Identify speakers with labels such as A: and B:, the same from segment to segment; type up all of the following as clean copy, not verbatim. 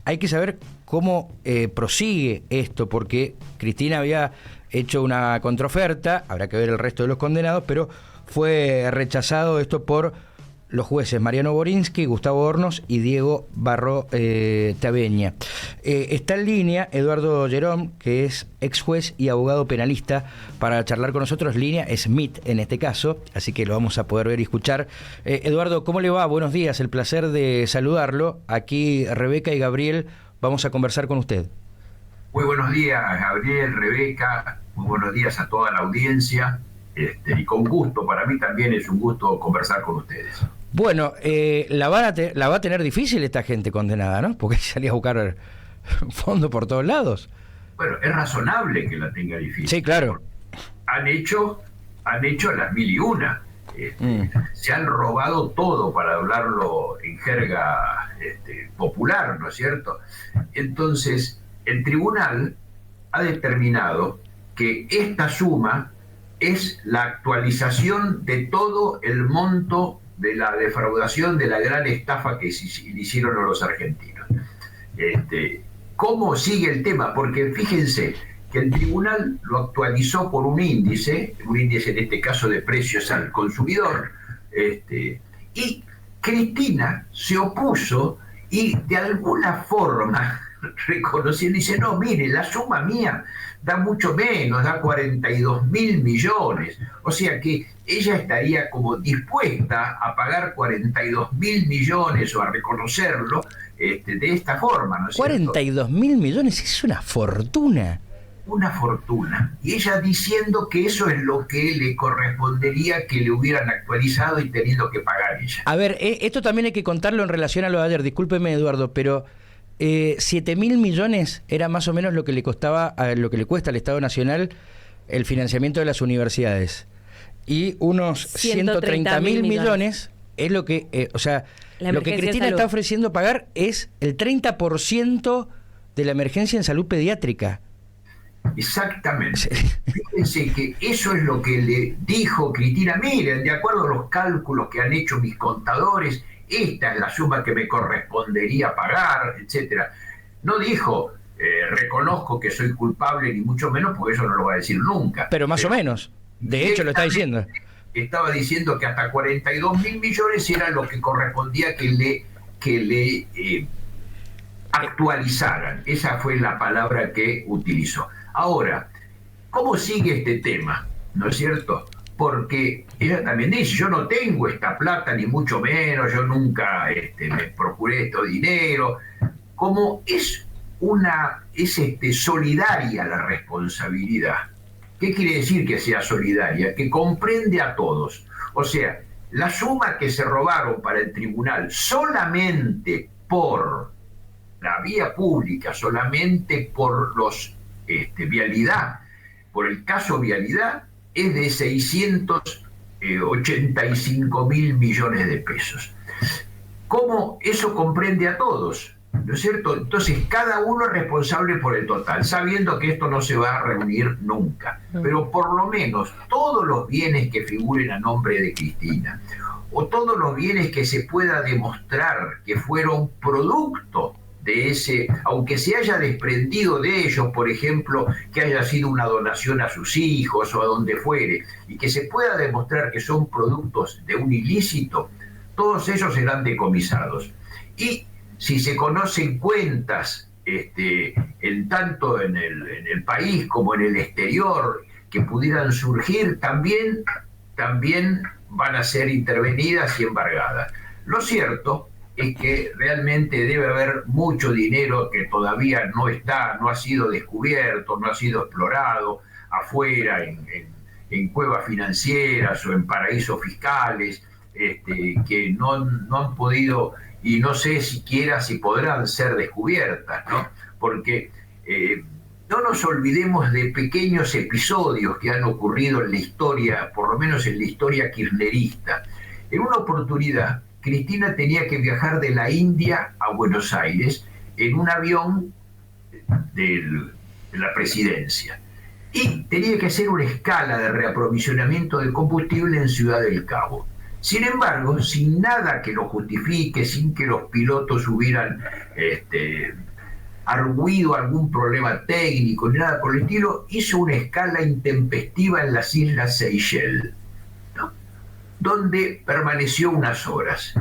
A: hay que saber cómo prosigue esto, porque Cristina había hecho una contraoferta, habrá que ver el resto de los condenados, pero fue rechazado esto por los jueces Mariano Borinsky, Gustavo Hornos y Diego Barro Taveña. Está en línea Eduardo Gerón, que es ex juez y abogado penalista, para charlar con nosotros. Línea Smith en este caso, así que lo vamos a poder ver y escuchar. Eduardo, ¿cómo le va? Buenos días, el placer de saludarlo. Aquí Rebeca y Gabriel vamos a conversar con usted.
B: Muy buenos días, Gabriel, Rebeca, muy buenos días a toda la audiencia. Y con gusto, para mí también es un gusto conversar con ustedes.
A: Bueno, la va a tener difícil esta gente condenada, ¿no? Porque salía a buscar fondo por todos lados.
B: Bueno, es razonable que la tenga difícil.
A: Sí, claro.
B: Han hecho las mil y una. Se han robado todo, para hablarlo en jerga popular, ¿no es cierto? Entonces, el tribunal ha determinado que esta suma es la actualización de todo el monto de la defraudación, de la gran estafa que le hicieron a los argentinos. ¿Cómo sigue el tema? Porque fíjense que el tribunal lo actualizó por un índice en este caso de precios al consumidor, y Cristina se opuso y de alguna forma reconoció, dice, no, mire, la suma mía da mucho menos, da 42.000 millones. O sea que ella estaría como dispuesta a pagar 42.000 millones o a reconocerlo de esta forma, ¿no es cierto?
A: 42.000 millones es una fortuna.
B: Una fortuna. Y ella diciendo que eso es lo que le correspondería que le hubieran actualizado y tenido que pagar ella.
A: A ver, esto también hay que contarlo en relación a lo de ayer. Discúlpeme, Eduardo, pero 7.000 millones era más o menos lo que le costaba, lo que le cuesta al Estado Nacional el financiamiento de las universidades. Y unos 130.000 millones es lo que, lo que Cristina está ofreciendo pagar es el 30% de la emergencia en salud pediátrica.
B: Exactamente. Fíjense que eso es lo que le dijo Cristina. Miren, de acuerdo a los cálculos que han hecho mis contadores, esta es la suma que me correspondería pagar, etcétera. No dijo, reconozco que soy culpable, ni mucho menos, porque eso no lo va a decir nunca.
A: Pero más o menos. De hecho, lo está diciendo.
B: Estaba diciendo que hasta 42.000 millones era lo que correspondía que le actualizaran. Esa fue la palabra que utilizó. Ahora, ¿cómo sigue este tema? ¿No es cierto? Porque ella también dice, yo no tengo esta plata, ni mucho menos, yo nunca me procuré este dinero. Como es solidaria la responsabilidad. ¿Qué quiere decir que sea solidaria? Que comprende a todos. O sea, la suma que se robaron para el tribunal solamente por la vía pública, solamente por los vialidad, por el caso vialidad, es de 685.000 millones de pesos. ¿Cómo eso comprende a todos? ¿No es cierto? Entonces cada uno es responsable por el total, sabiendo que esto no se va a reunir nunca. Pero por lo menos todos los bienes que figuren a nombre de Cristina, o todos los bienes que se pueda demostrar que fueron producto de ese, aunque se haya desprendido de ellos, por ejemplo, que haya sido una donación a sus hijos o a donde fuere, y que se pueda demostrar que son productos de un ilícito, todos ellos serán decomisados. Y si se conocen cuentas, tanto en el país como en el exterior, que pudieran surgir, también van a ser intervenidas y embargadas. Lo cierto es que realmente debe haber mucho dinero que todavía no ha sido descubierto, no ha sido explorado afuera, en cuevas financieras o en paraísos fiscales, que no han podido, y no sé siquiera si podrán ser descubiertas, ¿no? Porque no nos olvidemos de pequeños episodios que han ocurrido en la historia, por lo menos en la historia kirchnerista. En una oportunidad, Cristina tenía que viajar de la India a Buenos Aires en un avión de la presidencia. Y tenía que hacer una escala de reaprovisionamiento de combustible en Ciudad del Cabo. Sin embargo, sin nada que lo justifique, sin que los pilotos hubieran arguido algún problema técnico ni nada por el estilo, hizo una escala intempestiva en las Islas Seychelles, ¿no? Donde permaneció unas horas.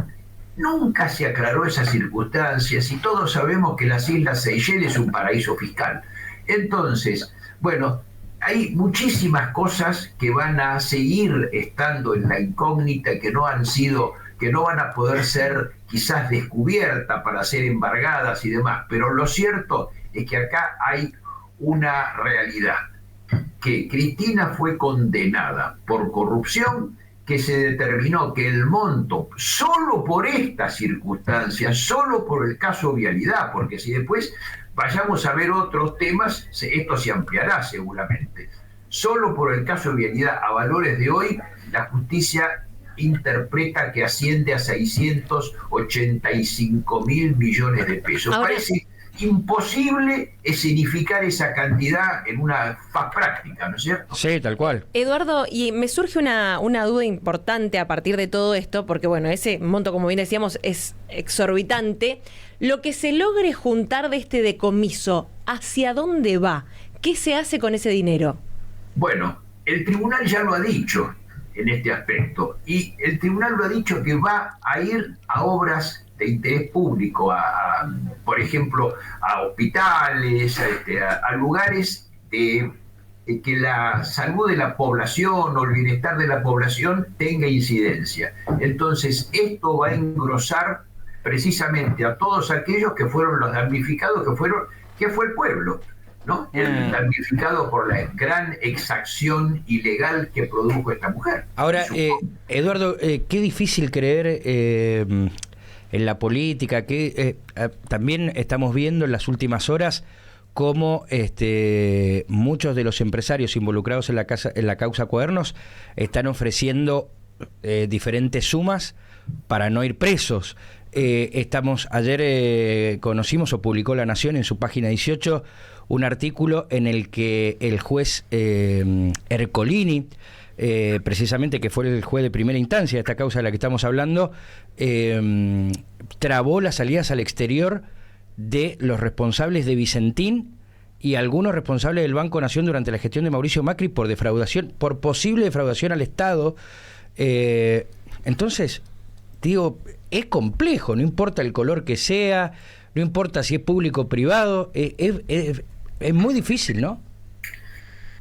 B: Nunca se aclaró esas circunstancias y todos sabemos que las Islas Seychelles es un paraíso fiscal. Entonces, bueno, hay muchísimas cosas que van a seguir estando en la incógnita, que no van a poder ser quizás descubiertas para ser embargadas y demás. Pero lo cierto es que acá hay una realidad, que Cristina fue condenada por corrupción, que se determinó que el monto, solo por estas circunstancias, solo por el caso Vialidad, porque si después vayamos a ver otros temas, esto se ampliará seguramente, solo por el caso Vialidad, a valores de hoy, la justicia interpreta que asciende a 685.000 millones de pesos.
C: Ahora,
B: parece imposible escenificar esa cantidad en una faz práctica, ¿no es cierto?
A: Sí, tal cual.
C: Eduardo, y me surge una duda importante a partir de todo esto, porque bueno, ese monto, como bien decíamos, es exorbitante. Lo que se logre juntar de este decomiso, ¿hacia dónde va? ¿Qué se hace con ese dinero?
B: Bueno, el tribunal ya lo ha dicho en este aspecto, y el tribunal lo ha dicho que va a ir a obras de interés público, por ejemplo, a hospitales, a lugares de que la salud de la población o el bienestar de la población tenga incidencia. Entonces, esto va a engrosar precisamente a todos aquellos que fueron los damnificados, que fue el pueblo, ¿no? El damnificado por la gran exacción ilegal que produjo esta mujer.
A: Ahora, Eduardo, qué difícil creer en la política, que también estamos viendo en las últimas horas cómo muchos de los empresarios involucrados en la causa Cuadernos están ofreciendo diferentes sumas para no ir presos. Ayer conocimos o publicó La Nación en su página 18 un artículo en el que el juez Ercolini, precisamente, que fue el juez de primera instancia de esta causa de la que estamos hablando, trabó las salidas al exterior de los responsables de Vicentín y algunos responsables del Banco Nación durante la gestión de Mauricio Macri por defraudación, por posible defraudación al Estado. Entonces, digo, es complejo, no importa el color que sea, no importa si es público o privado, es muy difícil, ¿no?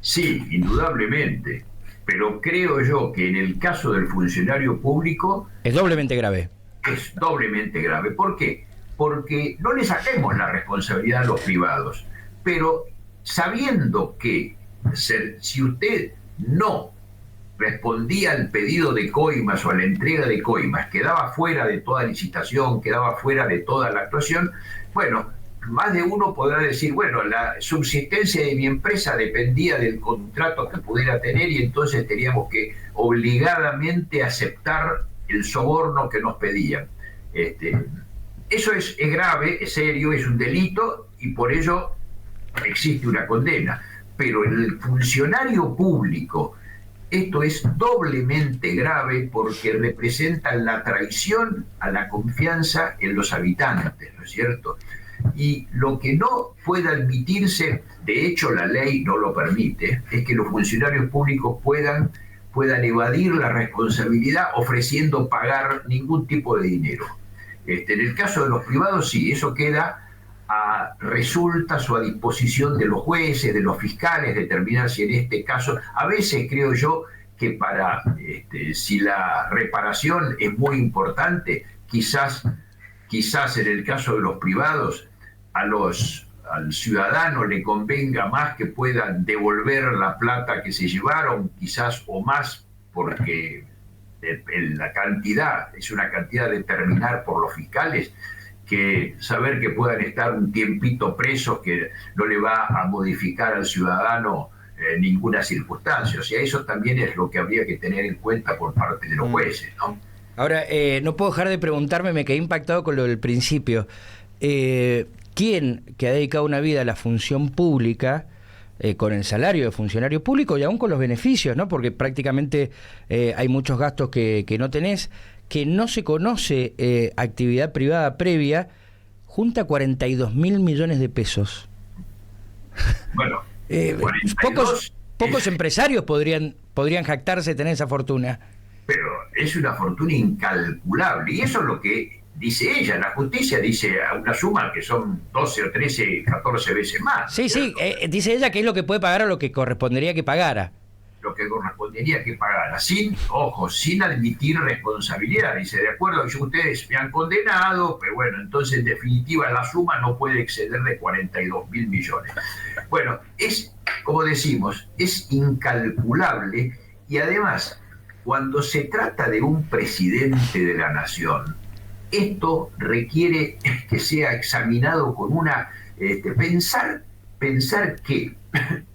B: Sí, indudablemente. Pero creo yo que en el caso del funcionario público
A: es doblemente grave.
B: Es doblemente grave. ¿Por qué? Porque no le saquemos la responsabilidad a los privados, pero sabiendo que si usted no respondía al pedido de coimas o a la entrega de coimas, quedaba fuera de toda licitación, quedaba fuera de toda la actuación, bueno, más de uno podrá decir, bueno, la subsistencia de mi empresa dependía del contrato que pudiera tener y entonces teníamos que obligadamente aceptar el soborno que nos pedían. Eso es grave, es serio, es un delito y por ello existe una condena. Pero en el funcionario público esto es doblemente grave porque representa la traición a la confianza en los habitantes, ¿no es cierto? Y lo que no puede admitirse, de hecho la ley no lo permite, es que los funcionarios públicos puedan evadir la responsabilidad ofreciendo pagar ningún tipo de dinero. En el caso de los privados sí, eso queda a resultas o a disposición de los jueces, de los fiscales, determinar si en este caso, a veces creo yo que si la reparación es muy importante, quizás en el caso de los privados al ciudadano le convenga más que puedan devolver la plata que se llevaron, quizás o más, porque la cantidad es una cantidad determinada por los fiscales, que saber que puedan estar un tiempito presos que no le va a modificar al ciudadano ninguna circunstancia. O sea, eso también es lo que habría que tener en cuenta por parte de los jueces, ¿no?
A: Ahora, no puedo dejar de preguntarme, me quedé impactado con lo del principio. ¿Quién que ha dedicado una vida a la función pública, con el salario de funcionario público y aún con los beneficios, ¿no? Porque prácticamente hay muchos gastos que no tenés, que no se conoce actividad privada previa, junta 42.000 millones de pesos.
B: Bueno, 42
A: pocos empresarios podrían jactarse de tener esa fortuna.
B: Pero es una fortuna incalculable, y eso es lo que dice ella. La justicia dice una suma que son 12 o 13, 14 veces más.
A: Sí, dice ella que es lo que puede pagar o lo que correspondería que pagara.
B: Lo que correspondería que pagara, sin admitir responsabilidad. Dice, de acuerdo, ustedes me han condenado, pero bueno, entonces en definitiva la suma no puede exceder de 42.000 millones. Bueno, es, como decimos, es incalculable, y además, cuando se trata de un presidente de la nación, esto requiere que sea examinado con una... pensar que,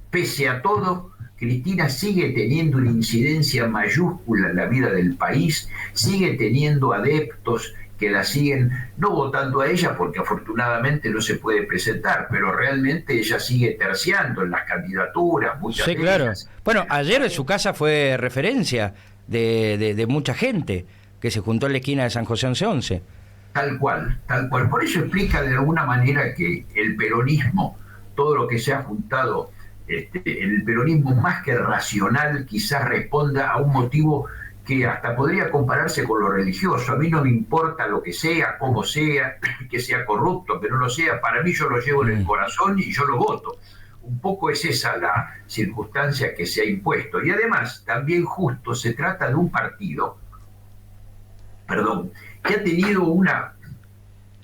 B: pese a todo, Cristina sigue teniendo una incidencia mayúscula en la vida del país, sigue teniendo adeptos que la siguen, no votando a ella porque afortunadamente no se puede presentar, pero realmente ella sigue terciando en las candidaturas, muchas
A: sí,
B: de
A: claro.
B: ellas.
A: Bueno, ayer en su casa fue referencia de mucha gente que se juntó en la esquina de San José 1111.
B: Tal cual, tal cual. Por eso explica de alguna manera que el peronismo, todo lo que se ha juntado, el peronismo más que racional, quizás responda a un motivo que hasta podría compararse con lo religioso. A mí no me importa lo que sea, cómo sea, que sea corrupto, que no lo sea. Para mí yo lo llevo en el corazón y yo lo voto. Un poco es esa la circunstancia que se ha impuesto. Y además, también justo se trata de un partido, que ha tenido una,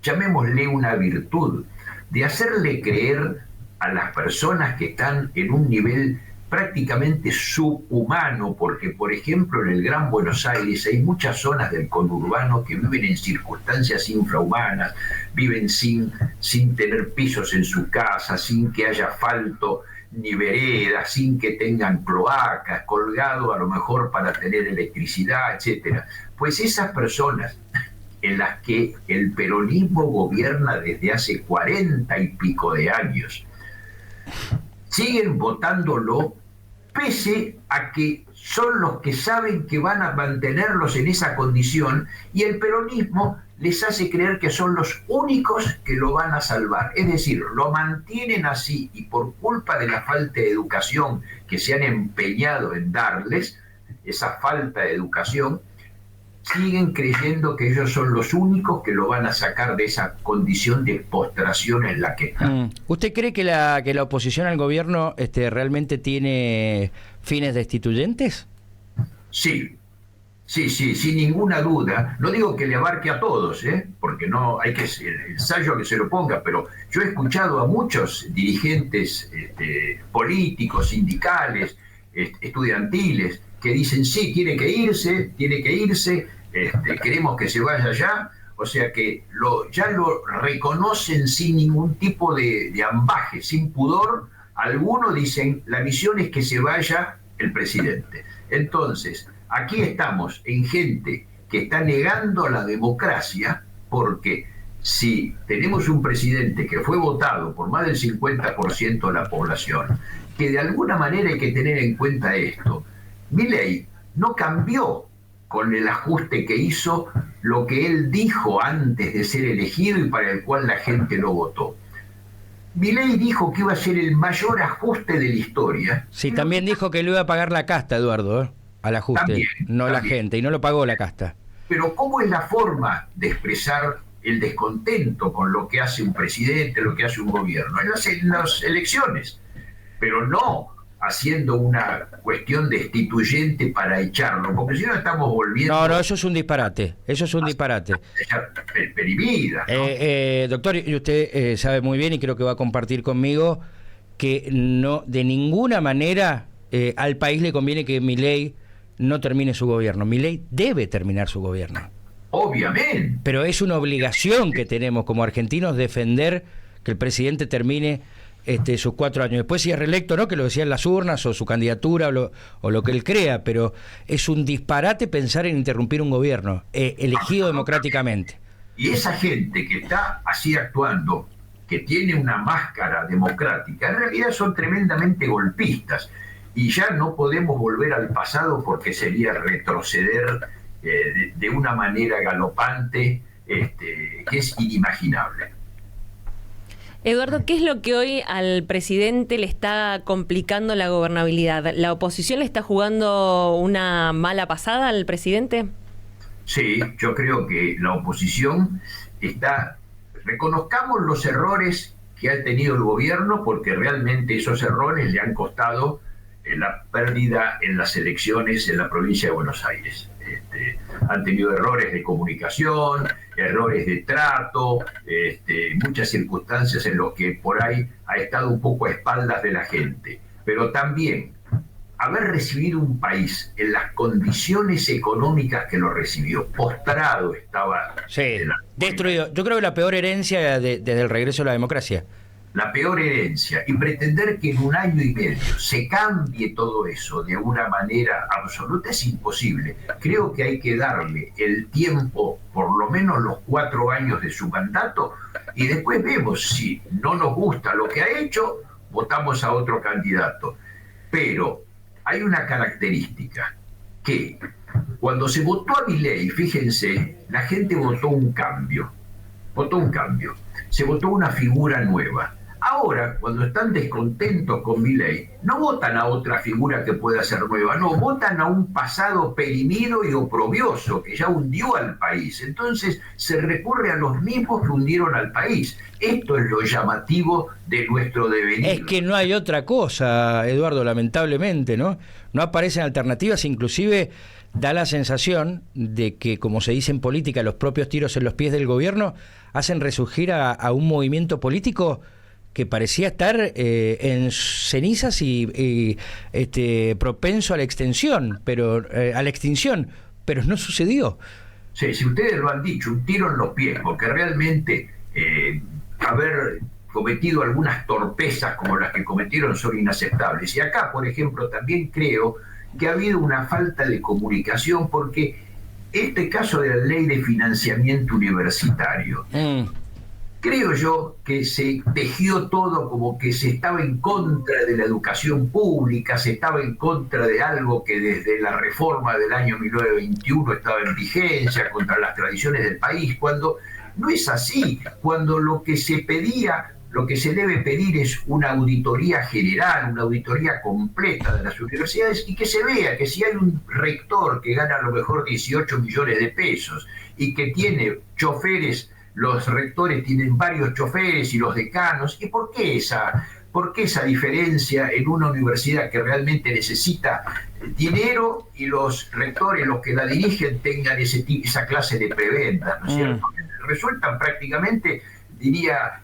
B: llamémosle una virtud, de hacerle creer a las personas que están en un nivel prácticamente subhumano, porque por ejemplo en el Gran Buenos Aires hay muchas zonas del conurbano que viven en circunstancias infrahumanas, viven sin tener pisos en su casa, sin que haya asfalto ni veredas, sin que tengan cloacas, colgado a lo mejor para tener electricidad, etcétera. Pues esas personas en las que el peronismo gobierna desde hace 40 y pico de años, siguen votándolo pese a que son los que saben que van a mantenerlos en esa condición, y el peronismo les hace creer que son los únicos que lo van a salvar. Es decir, lo mantienen así, y por culpa de la falta de educación que se han empeñado en darles, esa falta de educación, siguen creyendo que ellos son los únicos que lo van a sacar de esa condición de postración en la que están.
A: ¿Usted cree que la oposición al gobierno realmente tiene fines destituyentes?
B: Sí, sin ninguna duda. No digo que le abarque a todos, porque no hay que el ensayo que se lo ponga, pero yo he escuchado a muchos dirigentes políticos, sindicales, estudiantiles, que dicen sí, tiene que irse, queremos que se vaya ya. O sea que ya lo reconocen sin ningún tipo de ambaje, sin pudor alguno. Dicen, la misión es que se vaya el presidente. Entonces, aquí estamos en gente que está negando la democracia, porque si tenemos un presidente que fue votado por más del 50% de la población, que de alguna manera hay que tener en cuenta esto, Milei no cambió con el ajuste que hizo lo que él dijo antes de ser elegido y para el cual la gente lo votó. Milei dijo que iba a ser el mayor ajuste de la historia.
A: Sí, también dijo que lo iba a pagar la casta, Eduardo, al ajuste, también. La gente, y no lo pagó la casta.
B: Pero ¿cómo es la forma de expresar el descontento con lo que hace un presidente, lo que hace un gobierno? En las elecciones, pero no haciendo una cuestión destituyente para echarlo, porque si no estamos volviendo...
A: No, eso es un disparate,
B: Perimida, ¿no?
A: Doctor, y usted sabe muy bien, y creo que va a compartir conmigo, que no, de ninguna manera al país le conviene que Milei no termine su gobierno. Milei debe terminar su gobierno.
B: Obviamente.
A: Pero es una obligación que tenemos como argentinos defender que el presidente termine sus 4 años. Después, si es reelecto o no, que lo decían las urnas, o su candidatura, o lo que él crea, pero es un disparate pensar en interrumpir un gobierno elegido democráticamente.
B: Y esa gente que está así actuando, que tiene una máscara democrática, en realidad son tremendamente golpistas, y ya no podemos volver al pasado porque sería retroceder de una manera galopante, que es inimaginable.
C: Eduardo, ¿qué es lo que hoy al presidente le está complicando la gobernabilidad? ¿La oposición le está jugando una mala pasada al presidente?
B: Sí, yo creo que la oposición reconozcamos los errores que ha tenido el gobierno, porque realmente esos errores le han costado la pérdida en las elecciones en la provincia de Buenos Aires. Han tenido errores de comunicación, errores de trato, muchas circunstancias en las que por ahí ha estado un poco a espaldas de la gente. Pero también haber recibido un país en las condiciones económicas que lo recibió, postrado estaba.
A: Sí, destruido. Yo creo que la peor herencia desde el regreso a la democracia.
B: La peor herencia, y pretender que en 1 año y medio se cambie todo eso de una manera absoluta es imposible. Creo que hay que darle el tiempo, por lo menos los 4 años de su mandato, y después vemos si no nos gusta lo que ha hecho, votamos a otro candidato. Pero hay una característica, que cuando se votó a Milei, fíjense, la gente votó un cambio, se votó una figura nueva. Ahora, cuando están descontentos con Milei, no votan a otra figura que pueda ser nueva, no, votan a un pasado perimido y oprobioso que ya hundió al país. Entonces se recurre a los mismos que hundieron al país. Esto es lo llamativo de nuestro devenir.
A: Es que no hay otra cosa, Eduardo, lamentablemente, ¿no? No aparecen alternativas, inclusive da la sensación de que, como se dice en política, los propios tiros en los pies del gobierno hacen resurgir a un movimiento político que parecía estar en cenizas y propenso a la extinción, pero no sucedió.
B: Sí, si ustedes lo han dicho, un tiro en los pies, porque realmente haber cometido algunas torpezas como las que cometieron son inaceptables. Y acá, por ejemplo, también creo que ha habido una falta de comunicación, porque este caso de la ley de financiamiento universitario, creo yo que se tejió todo como que se estaba en contra de la educación pública, se estaba en contra de algo que desde la reforma del año 1921 estaba en vigencia, contra las tradiciones del país, cuando no es así, cuando lo que se pedía, lo que se debe pedir es una auditoría general, una auditoría completa de las universidades, y que se vea que si hay un rector que gana a lo mejor 18 millones de pesos y que tiene choferes, los rectores tienen varios choferes y los decanos, ¿y por qué esa diferencia en una universidad que realmente necesita dinero y los rectores, los que la dirigen, tengan esa clase de prebendas, ¿no es cierto? Resultan prácticamente, diría,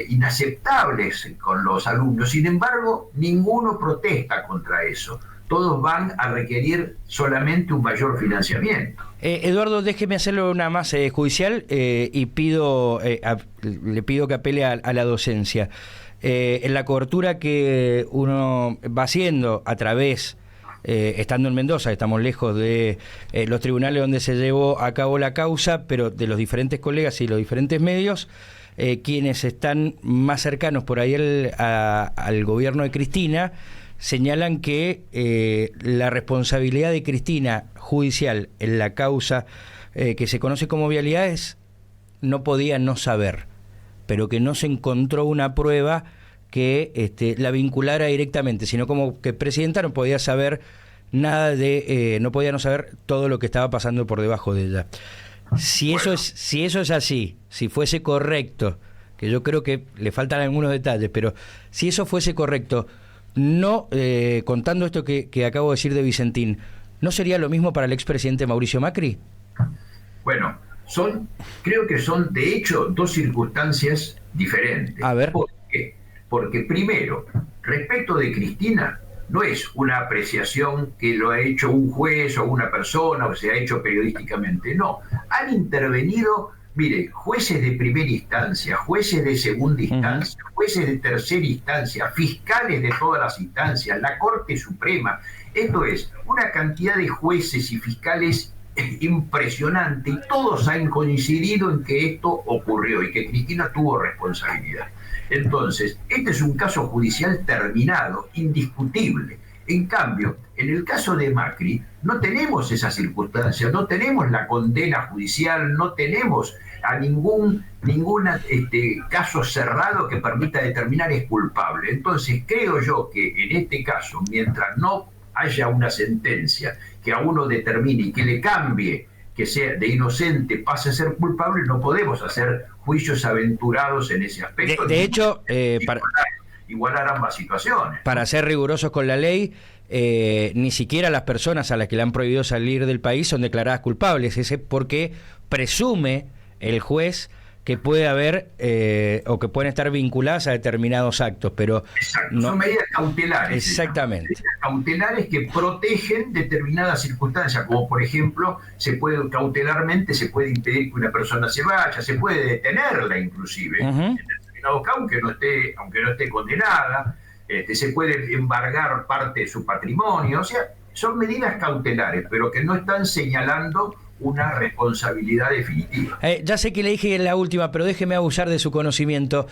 B: inaceptables con los alumnos. Sin embargo, ninguno protesta contra eso. Todos van a requerir solamente un mayor financiamiento.
A: Eduardo, déjeme hacerlo una más judicial y le pido que apele a la docencia. En la cobertura que uno va haciendo a través, estando en Mendoza, estamos lejos de los tribunales donde se llevó a cabo la causa, pero de los diferentes colegas y los diferentes medios, quienes están más cercanos por ahí al gobierno de Cristina, señalan que la responsabilidad de Cristina judicial en la causa que se conoce como vialidades no podía no saber, pero que no se encontró una prueba que la vinculara directamente, sino como que Presidenta no podía saber nada no podía no saber todo lo que estaba pasando por debajo de ella. Si eso es así, si fuese correcto, que yo creo que le faltan algunos detalles, pero si eso fuese correcto, no, contando esto que acabo de decir de Vicentín, ¿no sería lo mismo para el expresidente Mauricio Macri?
B: Bueno, creo que son de hecho dos circunstancias diferentes.
A: A ver.
B: ¿Por qué? Porque primero, respecto de Cristina, no es una apreciación que lo ha hecho un juez o una persona o se ha hecho periodísticamente, no. Han intervenido, mire, jueces de primera instancia, jueces de segunda instancia, jueces de tercera instancia, fiscales de todas las instancias, la Corte Suprema. Esto es, una cantidad de jueces y fiscales impresionante, y todos han coincidido en que esto ocurrió y que Cristina tuvo responsabilidad. Entonces, este es un caso judicial terminado, indiscutible. En cambio, en el caso de Macri, no tenemos esa circunstancia, no tenemos la condena judicial, no tenemos a ningún caso cerrado que permita determinar es culpable. Entonces, creo yo que en este caso, mientras no haya una sentencia que a uno determine y que le cambie, que sea de inocente pase a ser culpable, no podemos hacer juicios aventurados en ese aspecto.
A: De hecho,
B: igualar ambas situaciones.
A: Para ser rigurosos con la ley, ni siquiera las personas a las que le han prohibido salir del país son declaradas culpables, ese porque presume el juez que puede haber o que pueden estar vinculadas a determinados actos, pero
B: exacto,
A: no,
B: son medidas cautelares.
A: Exactamente.
B: Medidas cautelares que protegen determinadas circunstancias, como por ejemplo, cautelarmente se puede impedir que una persona se vaya, se puede detenerla inclusive, en determinados casos, aunque no esté condenada, se puede embargar parte de su patrimonio, o sea, son medidas cautelares, pero que no están señalando una responsabilidad definitiva.
A: Ya sé que le dije la última, pero déjeme abusar de su conocimiento.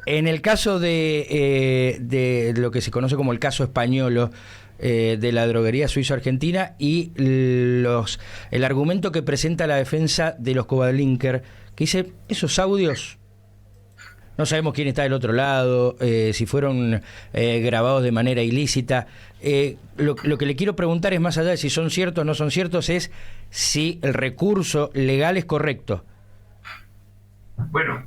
A: En el caso de lo que se conoce como el caso españolo, de la droguería suizo-argentina y el argumento que presenta la defensa de los Covadlinker, que dice, esos audios, no sabemos quién está del otro lado, si fueron grabados de manera ilícita. Lo que le quiero preguntar es, más allá de si son ciertos o no son ciertos, es si el recurso legal es correcto.
B: Bueno,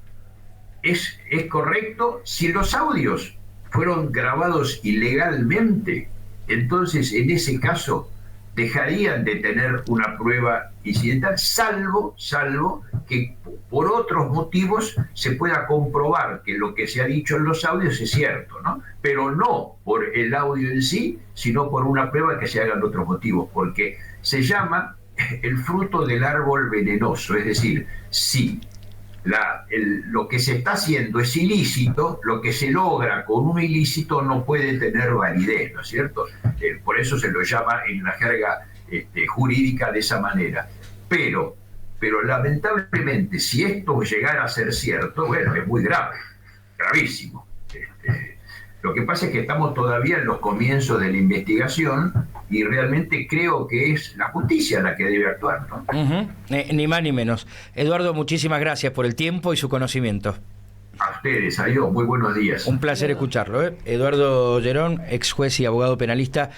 B: es correcto. Si los audios fueron grabados ilegalmente, entonces en ese caso dejarían de tener una prueba incidental, salvo que por otros motivos se pueda comprobar que lo que se ha dicho en los audios es cierto, ¿no? Pero no por el audio en sí, sino por una prueba que se hagan otros motivos, porque se llama el fruto del árbol venenoso, es decir, si lo que se está haciendo es ilícito, lo que se logra con un ilícito no puede tener validez, ¿no es cierto? Por eso se lo llama en la jerga jurídica de esa manera. Pero lamentablemente, si esto llegara a ser cierto, bueno, es muy grave, gravísimo. Lo que pasa es que estamos todavía en los comienzos de la investigación y realmente creo que es la justicia la que debe actuar, ¿no?
A: Ni más ni menos. Eduardo, muchísimas gracias por el tiempo y su conocimiento.
B: A ustedes, adiós, muy buenos días.
A: Un placer escucharlo, ¿eh? Eduardo Gerón, ex juez y abogado penalista.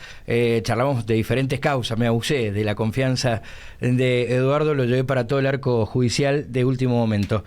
A: Charlamos de diferentes causas, me abusé de la confianza de Eduardo, lo llevé para todo el arco judicial de último momento.